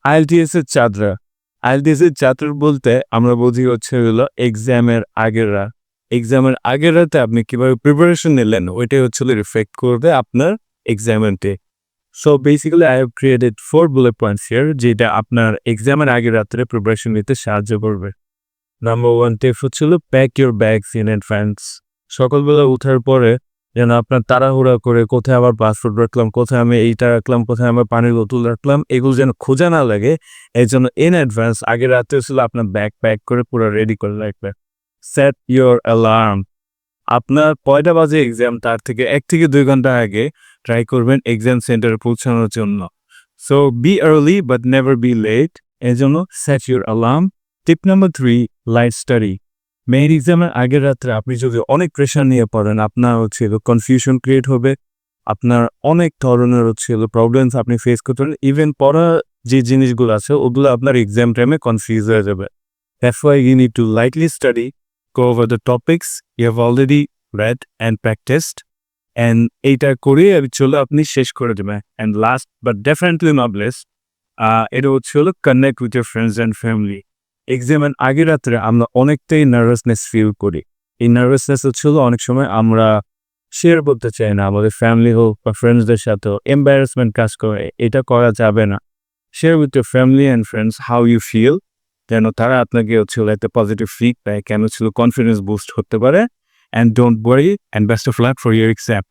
IELTS এর চাঁদরা। IELTS এর চাঁদরা বলতে আমরা বুঝি হচ্ছে হলো এক্সামের আগের রাত। এক্সামের আগের রাতে আপনি কিভাবে প্রিপারেশন নিলেন ওইটাই হচ্ছে রিফ্লেক্ট করবে আপনার এক্সামের day. So basically I have created 4 bullet points here যেটা আপনার এক্সামের আগের রাত্রে প্রিপারেশন নিতে সাহায্য করবে। নাম্বার 1 টিপ হচ্ছিল pack your bags in advance. সকালবেলা উঠার পরে যেন আপনার তাড়াহুড়া করে কোথায় আমার পাসপোর্ট রাখলাম, কোথায় আমি এইটা রাখলাম, কোথায় আমার পানির বোতল রাখলাম, এগুলো যেন খোঁজা না লাগে। এই জন্য ইন অ্যাডভান্স আগের রাতে ছিল আপনার ব্যাগ প্যাক করে পুরো রেডি করে রাখবে। Set your alarm. আপনার কয়টা বাজে এক্সাম তার থেকে 1 থেকে 2 ঘন্টা আগে ট্রাই করবেন এক্সাম সেন্টারে পৌঁছানোর জন্য। So be early but never be late. এই জন্য set your alarm. Tip number 3, light study. Main এক্সামের আগের রাত্রে আপনি যদি অনেক প্রেশার নিয়ে পড়েন আপনার হচ্ছে কনফিউশন ক্রিয়েট হবে, আপনার অনেক ধরনের হচ্ছে প্রবলেমস আপনি ফেস করতে পারেন। ইভেন পড়া যে জিনিসগুলো আছে ওগুলো আপনার এক্সাম টাইমে কনফিউজ হয়ে যাবে। That's why you need to lightly study, go over the topics you have already read and practiced, and এইটা করে চলো আপনি শেষ করে দেবেন। And last but definitely not least, এটা হচ্ছে হলো connect with your friends and family. এক্সামের আগের রাত্রে আমরা অনেকটাই নার্ভাসনেস ফিল করি। এই নার্ভাসনেস হচ্ছে হলো অনেক সময় আমরা শেয়ার করতে চাই না, আমাদের ফ্যামিলি হোক বা ফ্রেন্ডসদের সাথেও এম্বারাসমেন্ট কাজ করে, এটা করা যাবে না। Share with your family and friends how you feel, যেন তারা আপনাকে হচ্ছে একটা পজিটিভ ফিডব্যাক কেন ছিল কনফিডেন্স বুস্ট করতে পারে। And don't worry and best of luck for your exam.